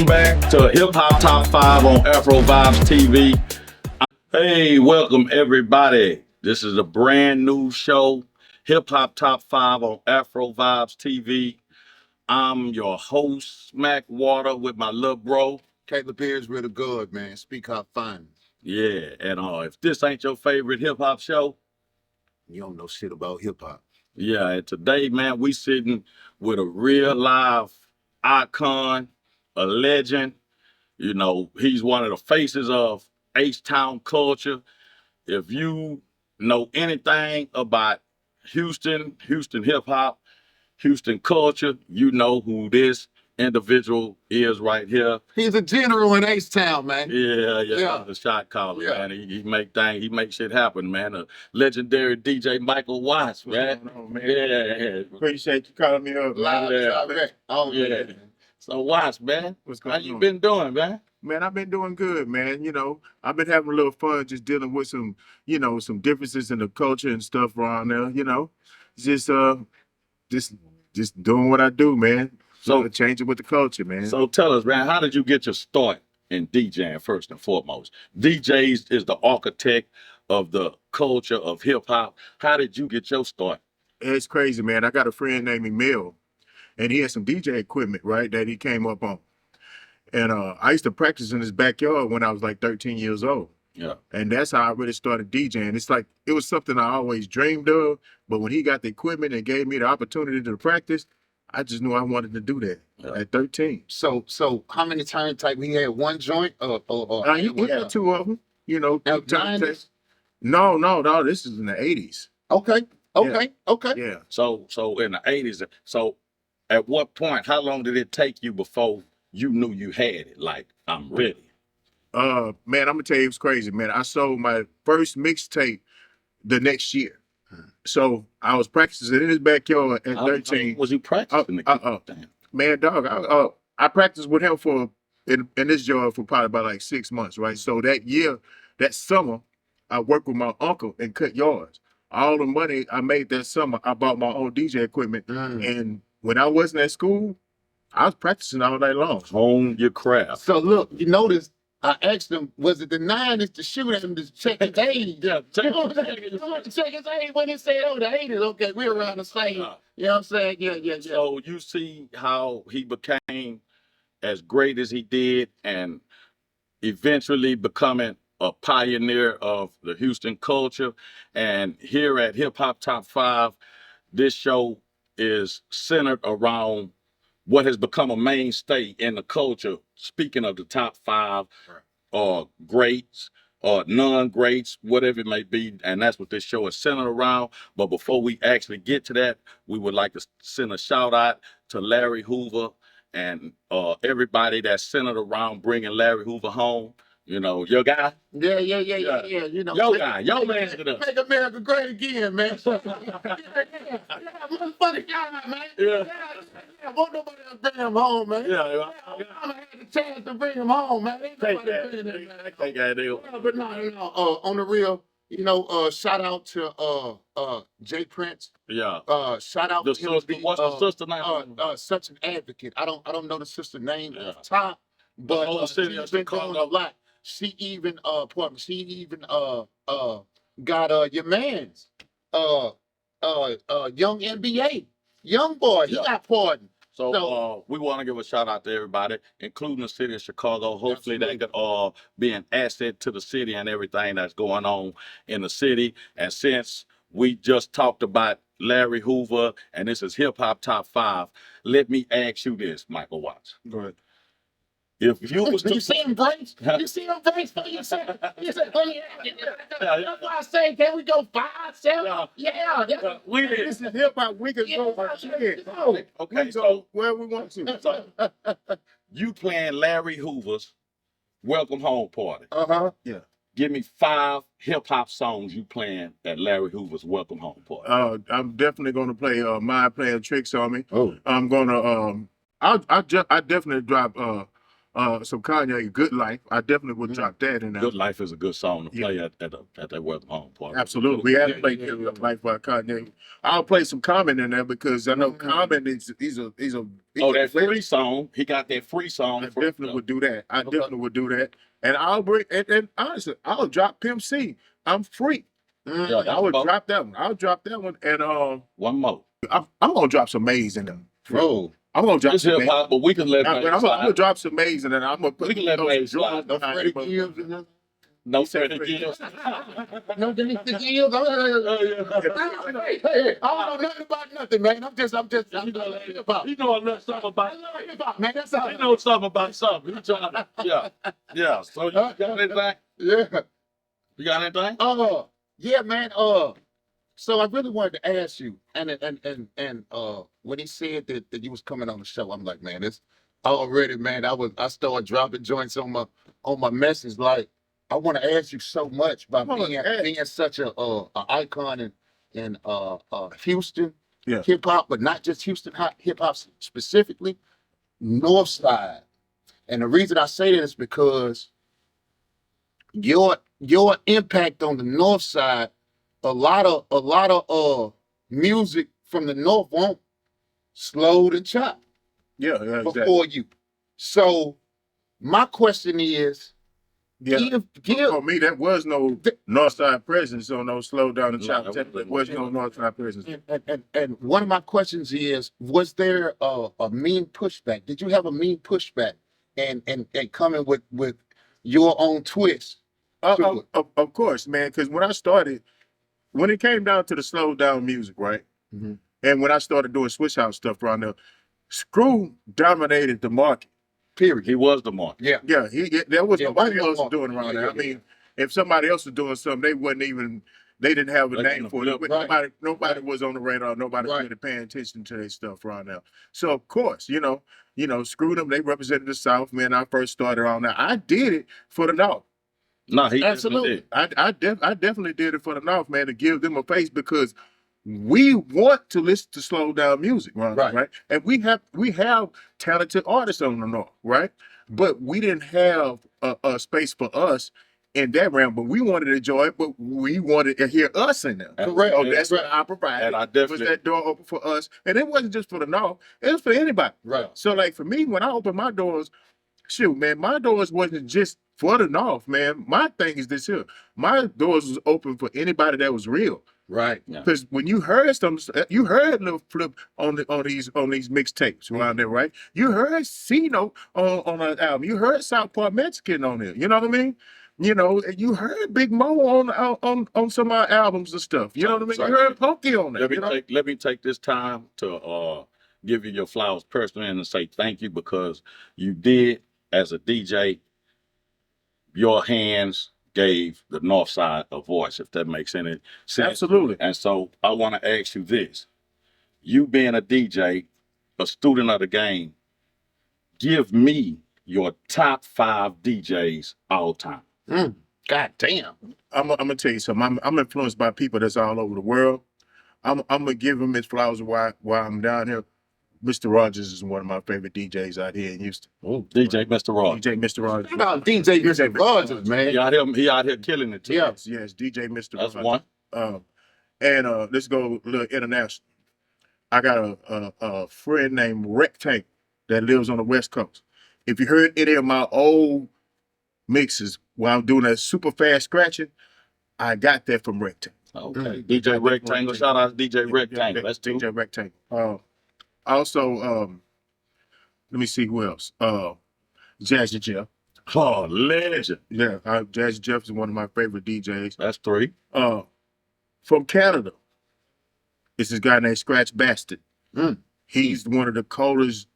Welcome back to Hip Hop Top 5 on Afrovibes TV. Hey, welcome everybody. This is a brand new show, Hip Hop Top 5 on Afrovibes TV. I'm your host, Smack Water, with my little bro. Kaleb is really good, man. Speak up fine. Yeah, and if this ain't your favorite hip hop show, you don't know shit about hip hop. Yeah, and today, man, we sitting with a real live icon, a legend. You know, he's one of the faces of H-Town culture. If you know anything about Houston hip hop, Houston culture, you know who this individual is right here. He's a general in H-Town, man. Yeah. The shot caller, man. He make shit happen, man. A legendary DJ Michael Watts, man. What's going on, man? Yeah. Appreciate you calling me up, man. So Watts, man, What's going on? How you been doing, man? Man, I've been doing good, man. You know, I've been having a little fun just dealing with some, some differences in the culture and stuff around there, Just doing what I do, man. So changing with the culture, man. So tell us, man, how did you get your start in DJing first and foremost? DJs is the architect of the culture of hip hop. How did you get your start? It's crazy, man. I got a friend named Emil, and he had some DJ equipment, right, that he came up on. And I used to practice in his backyard when I was like 13 years old. Yeah. And that's how I really started DJing. It's like, it was something I always dreamed of, but when he got the equipment and gave me the opportunity to practice, I just knew I wanted to do that at 13. So how many turntables? He had one joint or he had two of them, Now, 90s? No, this is in the 80s. Okay. Yeah. So in the 80s, so at what point, how long did it take you before you knew you had it? Like, I'm ready. Man, I'm gonna tell you, it was crazy, man. I sold my first mixtape the next year. So I was practicing in his backyard at 13. Was you practicing? Man, dog, I practiced with him in this yard for probably about like 6 months, right? So that summer, I worked with my uncle and cut yards. All the money I made that summer, I bought my own DJ equipment. And when I wasn't at school, I was practicing all day long. Hone your craft. So look, you notice I asked him, was it the 90s to shoot at him to check his age? Yeah, check his age when he said, the 80s. Okay, we're around the same. You know what I'm saying? Yeah. So you see how he became as great as he did and eventually becoming a pioneer of the Houston culture. And here at Hip Hop Top 5, this show is centered around what has become a mainstay in the culture. Speaking of the top 5 greats or non-greats, whatever it may be, and that's what this show is centered around. But before we actually get to that, we would like to send a shout out to Larry Hoover and everybody that's centered around bringing Larry Hoover home. You know, your guy? Yeah. You know, your guy, your man. Make America great again, man. Motherfucking guy, man. Yeah, won't nobody else bring him home, man. Yeah. I had the chance to bring him home, man. Ain't nobody bringing him, man. But no. On the real, shout out to Jay Prince. Yeah. Shout out the to him. Sister, what's the sister name? Such an advocate. I don't know the sister name off the top, but she's been doing a lot. She even got your man's young NBA, young boy. He got pardoned. So we want to give a shout out to everybody, including the city of Chicago. Hopefully they could be an asset to the city and everything that's going on in the city. And since we just talked about Larry Hoover and this is Hip Hop Top 5, let me ask you this, Michael Watts. Go ahead. If you was to... You see him brace? You see him brace for yourself? That's why I say, can we go 5, 7? Yeah. This is hip hop. We can go for shit. Okay, so where we want to. So, you playing Larry Hoover's Welcome Home Party. Yeah. Give me 5 hip hop songs you playing at Larry Hoover's Welcome Home Party. I'm definitely gonna play Mind Playing Tricks on Me. Oh. I'm gonna I definitely drop some Kanye, Good Life. I definitely would drop that in there. Good Life is a good song to Yeah. play at that Welcome Home party. Absolutely. We had to play Good Life by Kanye. I'll play some Common in there because I know Common is he's a Oh, that free song. He got that free song. I definitely would do that. I definitely would do that. And I'll bring and honestly, I'll drop Pimp C. I'm free. Yeah, I would drop that one. I'll drop that one. And one more. I'm gonna drop some Maze in there. Bro, I'm gonna drop it's some hip Maze. hop, but we can let I'm gonna drop some Maze and then I'm gonna put We can let those Maze drums slide. behind Freddie it. Gibbs and them. No Freddie Gibbs. No, Denise the Gibbs. Hey, I don't know nothing about nothing, man. I'm just hip hop. You know a little something about. I love hip hop, man. That's all. You know something about something. Yeah. So you got anything? Yeah. You got anything? Yeah, man. So I really wanted to ask you, and when he said that you was coming on the show, I'm like, man, this already, man. I started dropping joints on my message. Like, I want to ask you so much about being such a icon in Houston hip hop, but not just Houston hip hop specifically, North Side. And the reason I say that is because your impact on the North Side, a lot of music from the North won't slowed and chopped Exactly. before you. So my question is, For me, that was no Northside presence on no slow down and chop. There was no Northside presence. And one of my questions is, was there a mean pushback? Did you have a mean pushback and coming with your own twist? Of course, man. Because when it came down to the slow down music, right? Mm-hmm. And when I started doing switch house stuff around there, Screw dominated the market. Period. He was the mark. Yeah. Yeah, there was nobody else market. doing around there. Yeah. I mean, if somebody else was doing something, they didn't have a name for it. Right. Nobody was on the radar. Nobody was really paying attention to their stuff around there. So of course, Screw them. They represented the South. Man, I first started on that. I did it for the North. No, he Absolutely. I definitely did it for the North, man, to give them a face because we want to listen to slow down music, right? And we have talented artists on the North, right? But we didn't have a space for us in that realm. But we wanted to enjoy it, but we wanted to hear us in there. Correct. So that's what I provided. And I definitely was that door open for us, and it wasn't just for the North; it was for anybody. Right. So, like for me, when I opened my doors, shoot, man, my doors wasn't just for the North, man. My thing is this here. My doors was open for anybody that was real. Right. Because when you heard you heard Lil Flip on these mixtapes around there, right? You heard Cino on an album. You heard South Park Mexican on there. You know what I mean? You heard Big Mo on some of our albums and stuff. You know what I mean? You heard Pokey on there. Let me take this time to give you your flowers personally and to say thank you because you did, as a DJ, your hands gave the North Side a voice, if that makes any sense. Absolutely. And so I want to ask you this. You being a DJ, a student of the game, give me your top 5 DJs all time. God damn. I'm gonna tell you something. I'm influenced by people that's all over the world. I'm gonna give him his flowers while I'm down here. Mr. Rogers is one of my favorite DJs out here in Houston. Oh, DJ Mr. Rogers. DJ Mr. Rogers. DJ Mr. Rogers, man. He out here killing it too. Yes, DJ Mr. That's Rogers. one. And let's go a little international. I got a friend named Rectangle that lives on the West Coast. If you heard any of my old mixes while I'm doing that super fast scratching, I got that from Rectangle. Okay. DJ Rectangle. Shout out to DJ Rectangle. That's two. DJ Rectangle. Also, let me see who else. Jazzy Jeff. Oh, legend. Yeah, Jazzy Jeff is one of my favorite DJs. That's 3. From Canada, it's this guy named Scratch Bastard. He's one of the coldest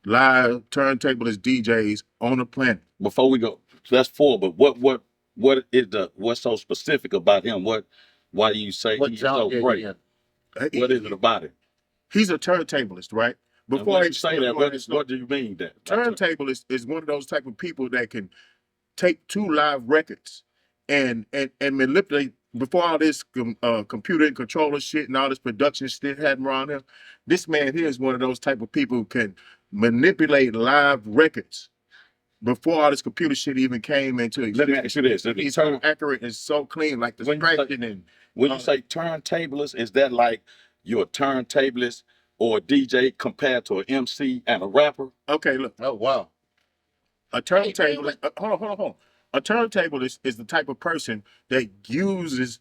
live turntablist DJs on the planet. Before we go, that's 4. But what's so specific about him? Why do you say he's so great? What is it about him? He's a turntablist, right? Before you say that, what do you mean that? Turntable is one of those type of people that can take 2 live records and manipulate. Before all this computer and controller shit and all this production shit happened around him, this man here is one of those type of people who can manipulate live records before all this computer shit even came into Let me ask you this. It's so accurate and so clean, like the scratching and When you say turntablist, is that like you're a turntablist or a DJ compared to an MC and a rapper? okay, look, Oh wow. a turntable. Hold on. A turntable is the type of person that uses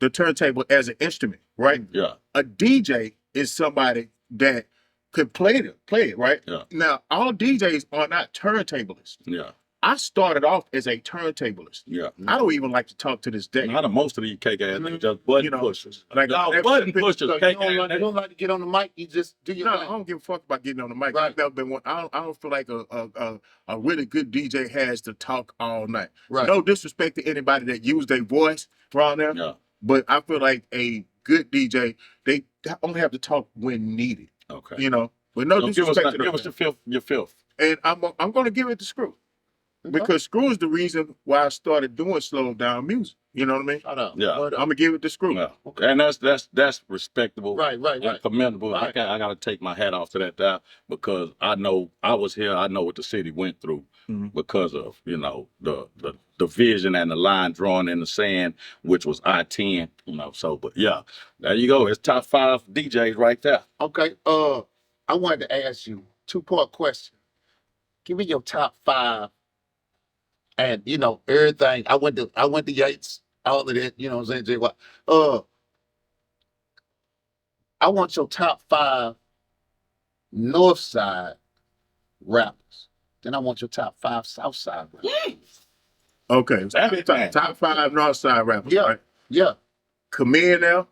the turntable as an instrument, right? Yeah. A DJ is somebody that could play it, right? Yeah. Now, all DJs are not turntablists. Yeah. I started off as a turntablist. Yeah. I don't even like to talk to this day. Not most of these cake ass niggas just button pushers. Like Y'all button pushers, So cake you ass don't like to get on the mic. You just do your No, I thing. don't give a fuck about getting on the mic. Right. I've never been one. I don't feel like a really good DJ has to talk all night. Right. No disrespect to anybody that use their voice around there, Yeah. but I feel like a good DJ, they only have to talk when needed. Okay. You know, but no So give us, disrespect to give us them. your filth. And I'm going to give it to Screw. Okay. Because Screw is the reason why I started doing slow down music. You know what I mean? Shut up. Yeah. Word I'm up. gonna give it to Screw. Yeah. And that's respectable. Right. And commendable. Right. I gotta take my hat off to that because I know I was here. I know what the city went through because of the vision and the line drawn in the sand, which was I-10. So but yeah, there you go. It's top 5 DJs right there. Okay. I wanted to ask you 2-part question. Give me your top 5, and everything. I went to Yates, all of that. You know what I'm saying? I want your top 5 North Side rappers. Then I want your top 5 South Side rappers. Okay. Everything. Top 5 North Side rappers. Yeah. Right? Yeah. Command now.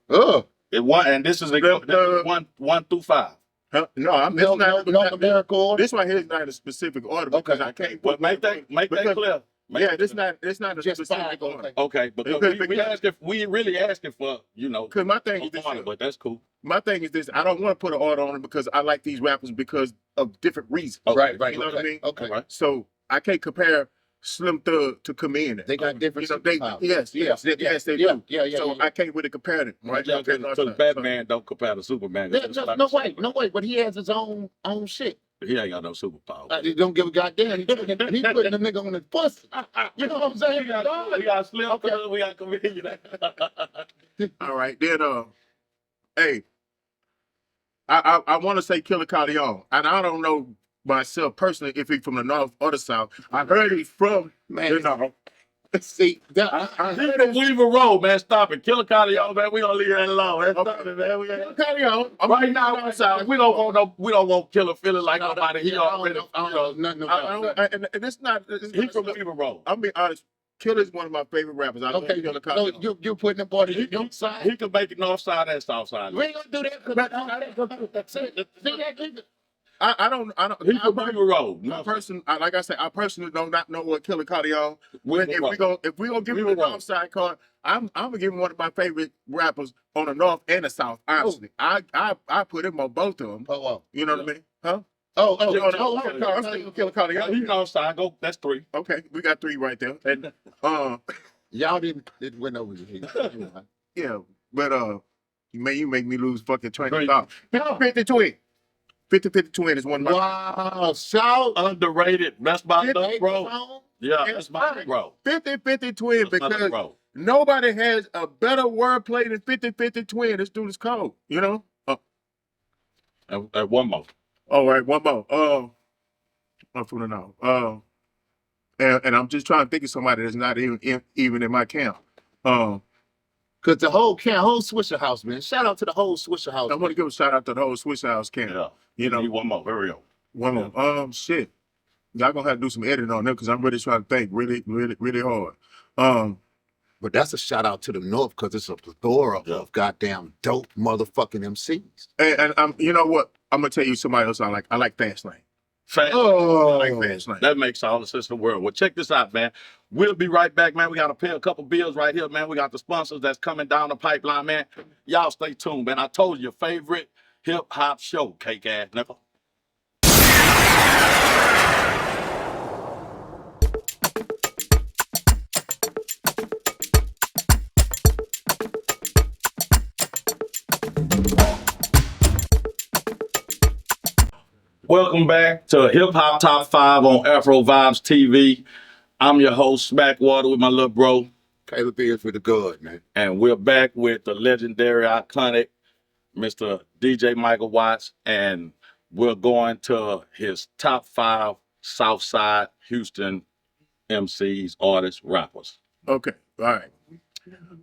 And this is one through 5. Huh? No, I'm No, this America order. This right here is not a specific order because I can't. But make that clear. It's not a Just specific 5. order. Okay, because we really asking for Because my thing is this. order, but that's cool. My thing is this. I don't want to put an order on it because I like these rappers because of different reasons. Okay. Right. You know what I mean? Okay. Right. So I can't compare Slim Thug to Command. They got different. superpowers. Yes, they do. Yeah. So I can't really compare them. Right? Because Batman don't compare to Superman. No way. But he has his own shit. He ain't got no superpower. He don't give a goddamn. He putting the nigga on his pussy. You know what I'm saying? We got Slim Thug, we got Comedian. All right, then hey, I want to say Killer Cardion, and I don't know myself personally if he's from the north or the south. I heard he's from Man, the north. see, I Leave heard the Weaver Road, man. Stop it. Killer Cardio, man. We gonna leave that alone. Man. Stop it, man. Killer Cardion. Right now, we don't want Killer feeling like nobody. He already, And it's not. He from Weaver Road. I'm being honest. Killer's one of my favorite rappers. I love Okay, Killer no, Cardion. you're putting the boy to the young side. He can make it north side and south side. We ain't gonna do that. See that nigga? I don't. He from Weaver Road. My person, like I said, I personally do not know what Killer Cardion. Weaver Road. If we gonna give him Weaver the Road. north side card, I'm gonna give him one of my favorite rappers on the north and the south. Honestly, I put him on both of them. Oh, You know what I mean? Huh? I'm I'm still Killer Cardion. He north side. Go. That's 3. Okay, we got 3 right there. And y'all didn't win over here. yeah, but you make me lose fucking train of Great. thought. 50-50 twin. 50-50 twin is one of my. Wow, shout. Underrated. That's my Get stuff, that bro. song. Yeah, that's my bro. 50-50 twin That's my because bro. nobody has a better wordplay than 50-50 twin. This dude is cold, you know? And one more. All right, one more. I'm from the north. And I'm just trying to think of somebody that's not even in my camp. Cause the whole Swisher House, man. Shout out to the whole Swisher House. I want to give a shout out to the whole Swiss House camp. Yeah. You know, Need one more. Hurry up. one more. Shit. Y'all gonna have to do some editing on them because I'm really trying to think really hard. But that's a shout out to the North because it's a plethora Yeah. of goddamn dope motherfucking MCs. And you know what? I'm gonna tell you somebody else I like. I like Fast Lane. Fast. I like Fast Lane. That makes all the sense in the world. Well, check this out, man. We'll be right back, man. We got to pay a couple bills right here, man. We got the sponsors that's coming down the pipeline, man. Y'all stay tuned, man. I told you, your favorite hip-hop show, cake ass nigga. Welcome back to Hip Hop Top 5 on Afrovibes TV. I'm your host, Smackwater, with my little bro. Kaleb is for the good, man. And we're back with the legendary, iconic Mr. DJ Michael Watts. And we're going to his top 5 Southside Houston MCs, artists, rappers. Okay, all right.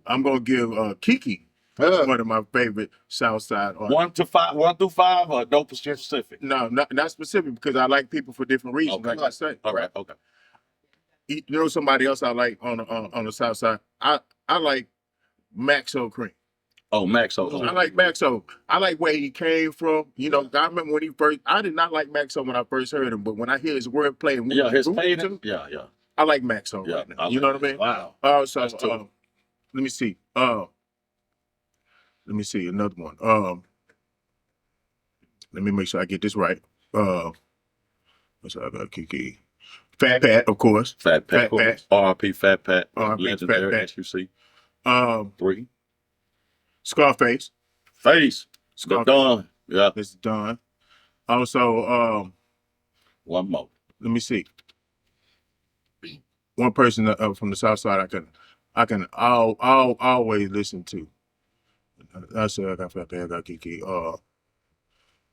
I'm gonna give Kiki one of my favorite Southside artists. 1 through 5, or no specific? No, not specific, because I like people for different reasons. Okay. Like I say, All right, okay. You know somebody else I like on the South Side? I like Maxo Cream. Oh, Maxo. I like Maxo. I like where he came from. You know, I remember when I did not like Maxo when I first heard him, but when I hear his wordplay and his cadence. Yeah. I like Maxo right now. You know what I mean? Wow. So let me see. Let me see another one. Let me make sure I get this right. What's I got? Kiki. Fat Pat, of course. Fat Pat. RP Fat Pat. Legendary, as you see. 3. Scarface. Face. Done. Yeah. It's done. Also, one more. let me see. One person from the South Side I can always listen to. I said I got Fat Pat, I got Kiki.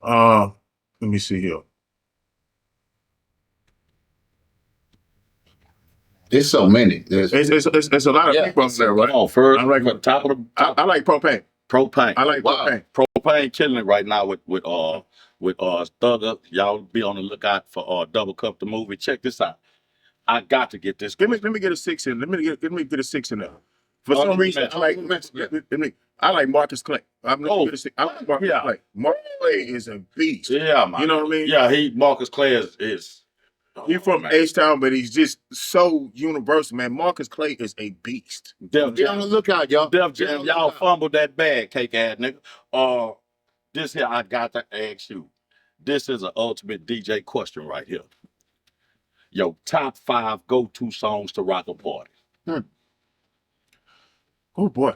Let me see here. There's so many. It's a lot of people up there, right? Oh, first, I like top of the. I like Propane. Propane. I like Propane. Propane killing it right now with Thugger. Y'all be on the lookout for Double Cup the movie. Check this out. I got to get this. Let me get a 6 in. Let me get a 6 in there. For some reason, I like Marcus Clay. I like Marcus Clay. Marcus Clay is a beast. Yeah, man. You know what I mean? Yeah, Marcus Clay is. He's from H-Town, but he's just so universal, man. Marcus Clay is a beast. Be on the lookout, y'all. Def Jam, y'all fumbled that bag, cake ass nigga. This here I got to ask you. This is an ultimate DJ question right here. Your top 5 go-to songs to rock a party. Oh boy,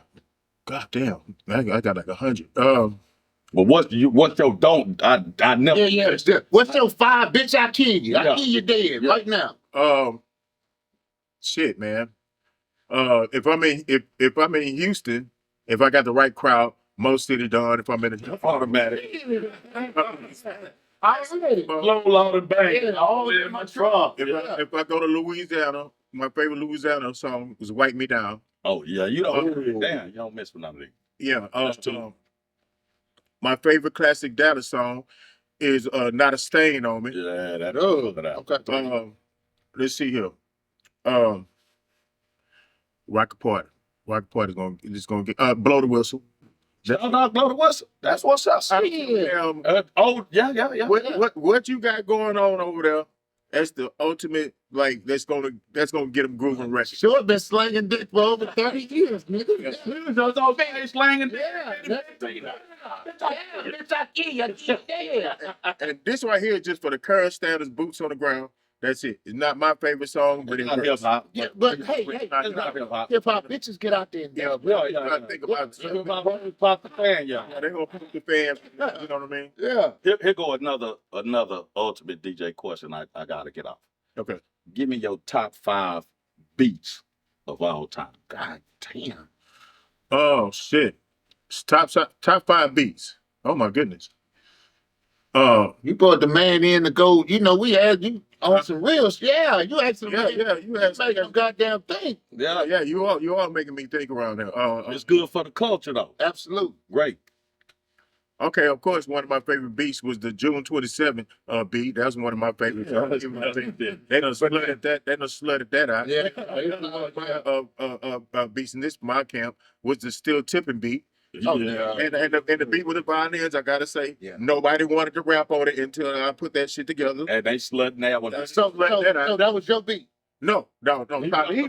god damn! I got like 100. Well, what's your don't? I never. Yeah. What's your 5? Bitch, I kill you. I kill you dead right now. Shit, man. If I'm in Houston, if I got the right crowd, most city done. If I'm in a Automatic. Low, loaded bang. All in my trunk. If I go to Louisiana, my favorite Louisiana song is "Wipe Me Down." Oh yeah, you don't. Damn, you don't miss with none of these. Yeah. My favorite classic Dallas song is "Not a Stain on Me." Yeah, that's okay. Let's see here. Rock a Party. Rock a Party is gonna get Blow the Whistle. Blow the whistle. That's what's up. Yeah. Yeah. What you got going on over there? That's the ultimate, like, that's gonna get them grooving right. Sure, been slanging dick for over 30 years, nigga. Slanging dick. Bitch, I kill you. Yeah. And this right here is just for the current standards, boots on the ground. That's it. It's not my favorite song, but it's hip hop. Yeah, but hey, It's not hip hop. hip hop bitches get out there and Yeah, dance. think about it. Pop the fan, yeah. They're gonna put the fans, you know what I mean? Yeah. Here go another ultimate DJ question I gotta get off. Okay. Give me your top 5 beats of all time. God damn. Oh shit. Top 5 beats. Oh my goodness. You brought the man in to go. You know, we had you on some real. Yeah, you had some. You had make some goddamn thing. Yeah, you are making me think around there. It's good for the culture though. Absolutely. Great. Okay, of course, one of my favorite beats was the June 27 beat. That was one of my favorite. They done slutted that out. Yeah. Beats in my camp was the Still Tipping beat. Oh, yeah. And the beat with the violins, I gotta say, Yeah. nobody wanted to rap on it until I put that shit together. And they slutting that one. So that was your beat. No. He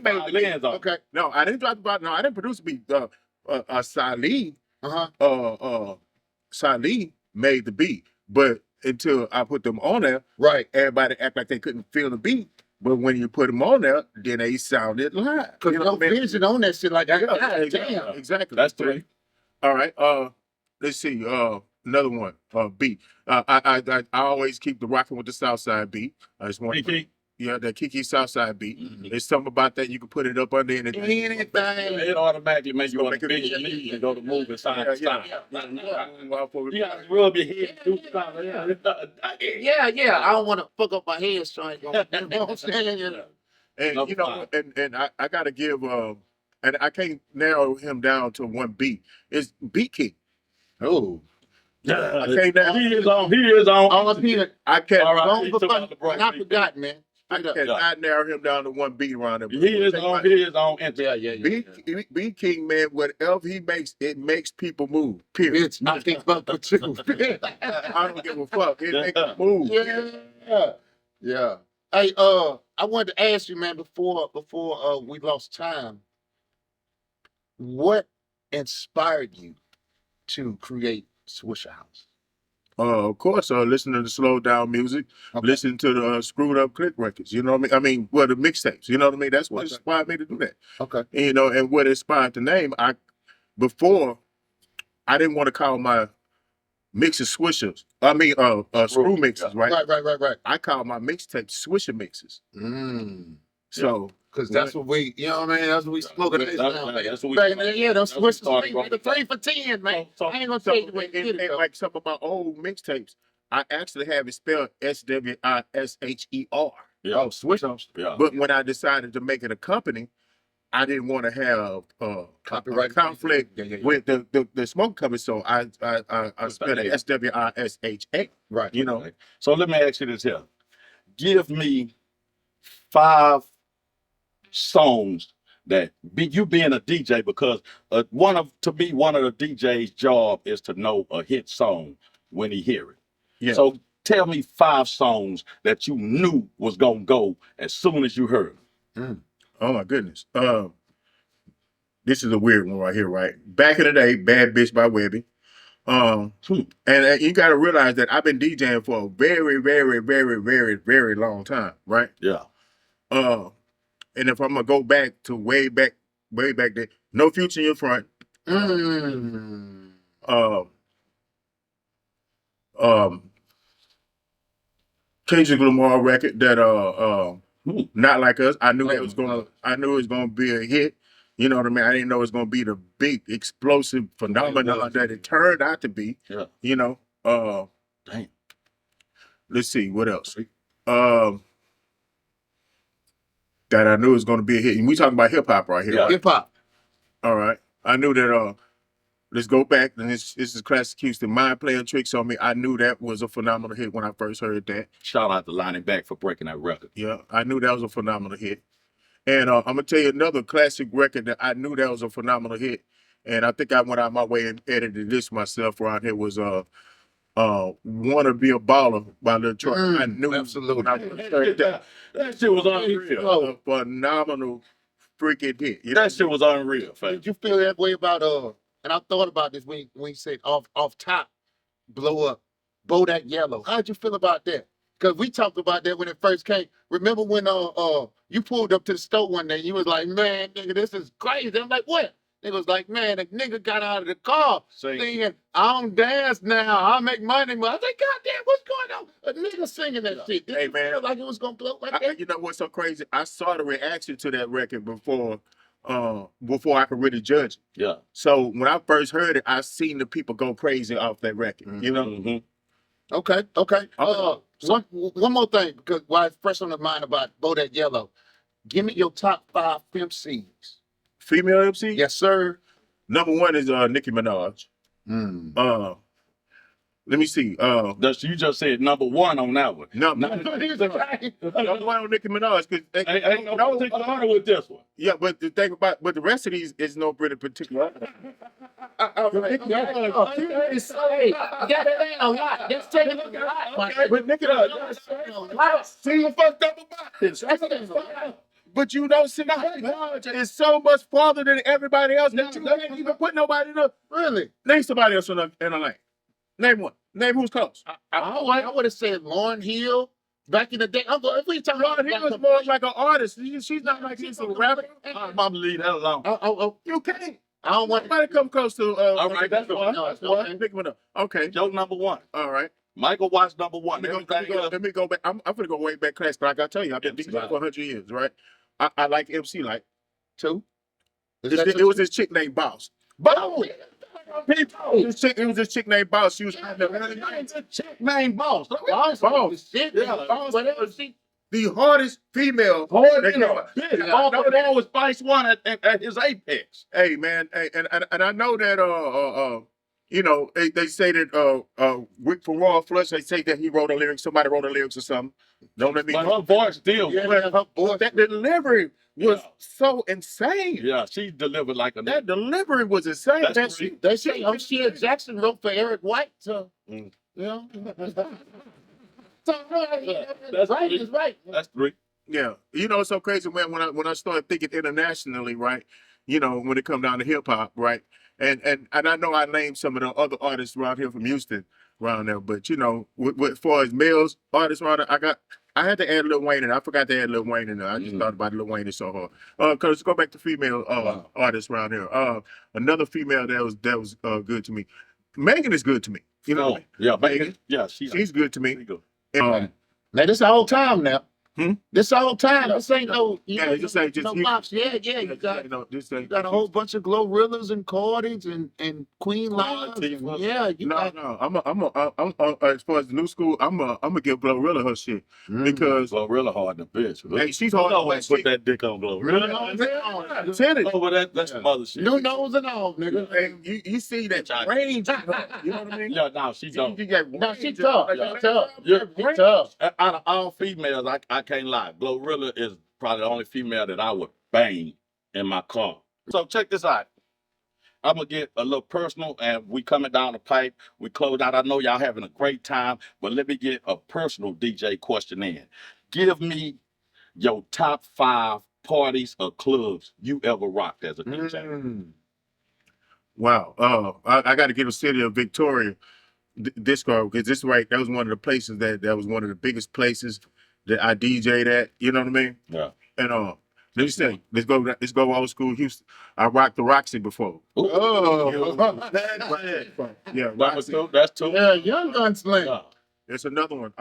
made the lens on. Okay. No, I didn't drop the bottom. No, I didn't produce the beat. Salih, Salih made the beat, but until I put them on there, Right. everybody act like they couldn't feel the beat. But when you put them on there, then they sounded live. Because no vision on that shit like that. God damn. Exactly. That's 3. All right. Let's see. Another one, beat. I always keep the rocking with the Southside beat. I just want Kiki? yeah, that Kiki Southside beat. Mhm. There's something about that you can put it up under anything. It automatically makes you So want to make it- bend your knees and go to moving side to side. You got to rub your head and do something. Yeah. I don't want to fuck up my head, so I ain't gonna, you know what I'm saying? And Number you know, five. and I gotta give and I can't narrow him down to one beat. It's Beat King. Oh. I can't narrow. He is on. All up here. I can't. All right. Long he before, took out the broke and I beat. forgot, man. I Straight up. cannot narrow him down to one beat around him. He is on. Yeah. Beat King, man. Whatever he makes, it makes people move. Period. Bitch, I can't fuck with you. I don't give a fuck. It makes them move. Yeah. Hey, I wanted to ask you, man, before we lost time, what inspired you to create Swisher House? Of course, listen to the slow down music, Okay. listen to the screwed up click records. You know what I mean? Well, the mixtapes. You know what I mean? That's what inspired me to do that. Okay. And, you know, and what inspired the name. Before I didn't want to call my mixes swishers. I mean, screw mixes, right? Right. I call my mixtapes swisher mixes. So, Because that's what we, you know what I mean? That's what we spoke of this now. That's what we Back in the year, those that's what we switches, started the 3 for 10, man. So- I ain't gonna so tell you what and like some of my old mixtapes, I actually have it spelled SWISHER. Yeah. Oh, Swisher. Yeah. But when I decided to make it a company, I didn't want to have Copyright conflict Yeah. with the smoke company, so I spelled it SWISHA. Right. You know, So let me ask you this here. Give me 5 songs that you being a DJ, because one of the DJ's job is to know a hit song when he hear it. Yeah. So tell me 5 songs that you knew was gonna go as soon as you heard them. Oh my goodness. This is a weird one right here, right? Back in the day, Bad Bitch by Webby. And you got to realize that I've been DJing for a very, very, very, very, very long time, right? Yeah. And if I'm gonna go back to way back then, No Future in Your Front. Kendrick Lamar record that Not Like Us. I knew it was gonna be a hit. You know what I mean? I didn't know it was gonna be the big explosive phenomenon that it turned out to be. Yeah. You know. Damn. Let's see what else. That I knew was gonna be a hit. And we talking about hip hop right here. Yeah. Right? Hip hop. All right. I knew that let's go back, and this is classic Houston. Mind Playing Tricks on Me. I knew that was a phenomenal hit when I first heard that. Shout out to Lining Back for breaking that record. Yeah, I knew that was a phenomenal hit. And I'm gonna tell you another classic record that I knew that was a phenomenal hit. And I think I went out of my way and edited this myself around here was Wanna Be a Baller by Lil Troy. I knew absolutely. when I first heard that. That shit was unreal. A phenomenal freaking hit. You know? That shit was unreal, fam. Did you feel that way about and I thought about this when you said off top, blow up, Bodak Yellow. How'd you feel about that? Because we talked about that when it first came. Remember when you pulled up to the store one day and you was like, man, nigga, this is crazy. I'm like, what? Nigga was like, man, the nigga got out of the car singing, I don't dance now, I make money. I was like, God damn, what's going on? A nigga singing that shit. Did you feel like it was gonna blow like that? You know what's so crazy? I saw the reaction to that record before I could really judge it. Yeah. So when I first heard it, I seen the people go crazy off that record. You know? Mm-hmm. Okay. One more thing, because while it's fresh on the mind about Bodak Yellow, give me your top 5 MCs. Female MC? Yes, sir. Number 1 is Nicki Minaj. Let me see. You just said number 1 on that one. Number 1 on Nicki Minaj. Ain't no particular order with this one. Yeah, but the thing about the rest of these is no really particular order. But Nicki Minaj, see you fucked up about this. But you don't see Minaj is so much farther than everybody else that you can't even put nobody in a. really? Name somebody else in a lane. Name one. Name who's close. I would have said Lauryn Hill back in the day. If we talking Lauryn Hill is more like an artist. She's not like she's a rapper. I'm gonna leave that alone. Oh, You can't. I don't want Nobody come close to. All right, that's one. No, That's okay. one. Pick one up. Okay. Joke number one. All right. Michael Watts number one. Let me go back. I'm gonna go way back class, but I gotta tell you, I've been MC DJing for 100 years, right? I like MC Light. Two. It was this chick named Boss. Boss. People. It was this chick named Boss. She was It's a chick named Boss. Boss. Shit, Yeah. Boss. Whatever she. the hardest female. Hard that in came a out. bitch. Yeah, I know that. All was Spice One at his apex. Hey man, hey, and I know that you know, they say that Rick from Raw Flush, they say that he wrote a lyric, somebody wrote a lyrics or something. Don't let me. But her voice still. Yeah, Yeah, her voice. That delivery was Yeah. so insane. yeah, she delivered like a. That delivery was insane. That's That great. shit- They say O'Shea Jackson wrote for Eric White, so Mm. you know. So That's right, three. is right. That's three. Yeah, you know, it's so crazy, man. When I started thinking internationally, right? You know, when it come down to hip hop, right? And I know I named some of the other artists around here from Houston around there, but you know, with far as males artists around there, I had to add Lil Wayne, and I forgot to add Lil Wayne in there. I just thought about Lil Wayne is so hard. Cause go back to female Wow. artists around here. Another female that was good to me. Megan is good to me. You know, what I mean? Yeah, Megan, yeah, she's good to me. She good. And, Now this the whole time now. Hmm? This the whole time. This ain't no Yeah, just ain't just no you. box. Yeah, you got you know, this you ain't got a whole bunch of Glorillaz and Cordage and Queen Lives. Latifahs. Yeah, you got No, I'm as far as the new school, I'm gonna give Glorilla her shit Mm. because Glorilla hard than bitch. hey, she's You hard. always put that dick on Glorilla. I'm telling you. Oh, but that's some other shit. new nose and all, nigga. Hey, you see that range, in her, you know what I mean? Yeah, no, she don't. You got No, she range in tough. her. She tough. Yeah. She tough. Out of all females, I can't lie. Glorilla is probably the only female that I would bang in my car. So check this out. I'm gonna get a little personal, and we coming down the pipe. We close out. I know y'all having a great time, but let me get a personal DJ question in. Give me your top 5 parties or clubs you ever rocked as a DJ. Mm. Wow. I got to give the city of Victoria disco because this right. That was one of the places that was one of the biggest places that I DJ'd at. You know what I mean? Yeah. And let me say, let's go old school Houston. I rocked the Roxy before. Oh, Yeah, Number Roxy. 2, that's 2. yeah, young gunslinger. Yeah. There's another one.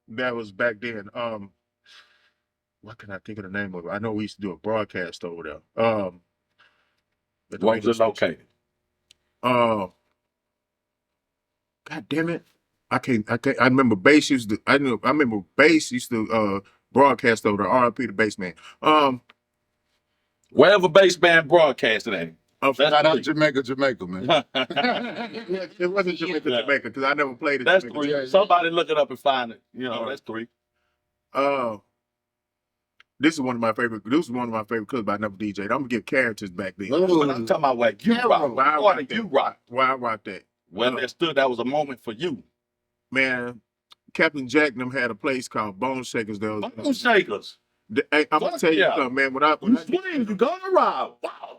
That was back then. What can I think of the name of it? I know we used to do a broadcast over there. Where was it located? God damn it! I can't. I remember bass used to. I remember bass used to broadcast over the RP the bass man. Wherever bass band broadcasted at. Shout out Jamaica, man. It wasn't Jamaica, Yeah. Jamaica, because I never played it. That's Jamaica. 3. Yeah. Somebody look it up and find it. You know, All right. that's 3. This is one of my favorite. This is one of my favorite clubs, but I never DJ'd. I'm gonna give characters back then. But I'm talking about where you rock. Why I Why rock did you that? rock? Why I rock that? When there stood, that was a moment for you. Man, Captain Jack and them had a place called Bone Shakers. There was, Bone Shakers. Hey, I'm gonna Fuck tell you yeah. something, man. When I You swing, you gonna ride. Wow.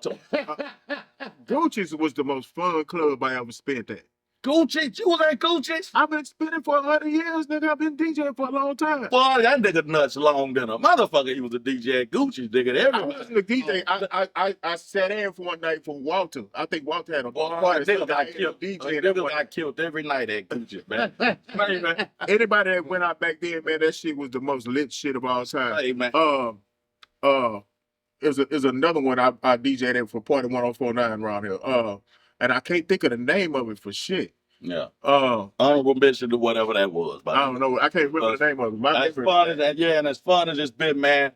Gucci's was the most fun club I ever spent at. Gucci, you was at Gucci's? I've been spinning for 100 years, nigga. I've been DJing for a long time. Boy, that nigga nuts long than a motherfucker. He was a DJ at Gucci's, nigga. I Everywhere. wasn't a DJ. I sat in for one night for Walter. I think Walter had a Boy, party. nigga So got I killed. DJ. Nigga got killed every night at Gucci's, man. Hey, man. Anybody that went out back then, man, that shit was the most lit shit of all time. Hey, man. Is another one I DJ'd at for Party 1049 around here. And I can't think of the name of it for shit. Yeah. I Honorable mention to whatever that was. But don't know. I can't remember the name of it. My as fun as that, yeah, and as fun as it's been, man,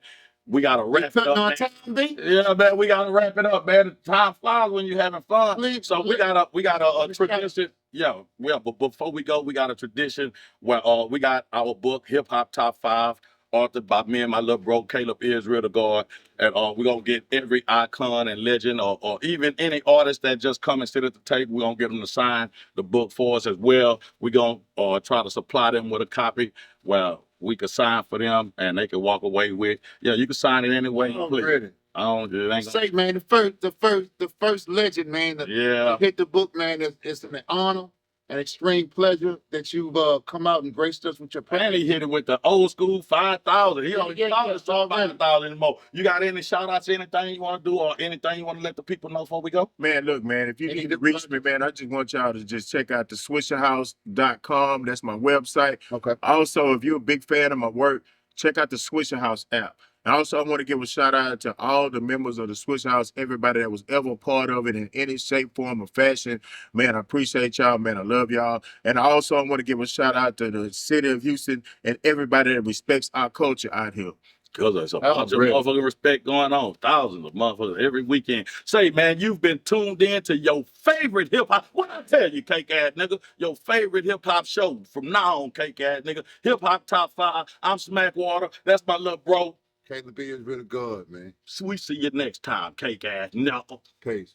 we gotta wrap it Cutting up. on Man. time, B? Yeah, man, we gotta wrap it up, man. The time flies when you're having fun. Please, So we got a tradition. Yeah, but before we go, we got a tradition where we got our book, Hip Hop Top 5, authored by me and my little bro, Kaleb Israel the God. And we're gonna get every icon and legend or even any artist that just come and sit at the table, we're gonna get them to sign the book for us as well. We're gonna try to supply them with a copy where we could sign for them and they can walk away with. Yeah, you can sign it any way you please. Ready. I don't. It ain't gonna, Say, man, the first legend, man, yeah. hit the book, man. It's an honor an extreme pleasure that you've come out and graced us with your And presence. he hit it with the old school 5,000. He Yeah, only yeah, talking yeah, to 5,000 anymore. You got any shout outs, anything you want to do, or anything you want to let the people know before we go? Man, look, man, if you Any need to good reach me, man, I just want y'all to just check out the swisherhouse.com. That's my website. Okay. Also, if you're a big fan of my work, check out the Swisher House app. And also, I want to give a shout out to all the members of the Swisher House, everybody that was ever a part of it in any shape, form, or fashion. Man, I appreciate y'all. Man, I love y'all. And also, I want to give a shout out to the city of Houston and everybody that respects our culture out here. Because there's a Oh, bunch of really? motherfucking respect going on. Thousands of motherfuckers every weekend. Say, man, you've been tuned in to your favorite hip hop. What I tell you, cake ass nigga? Your favorite hip hop show from now on, cake ass nigga. Hip hop top 5. I'm Smackwater. That's my little bro. Kaleb is really good, man. We see you next time, cake ass. No. Peace.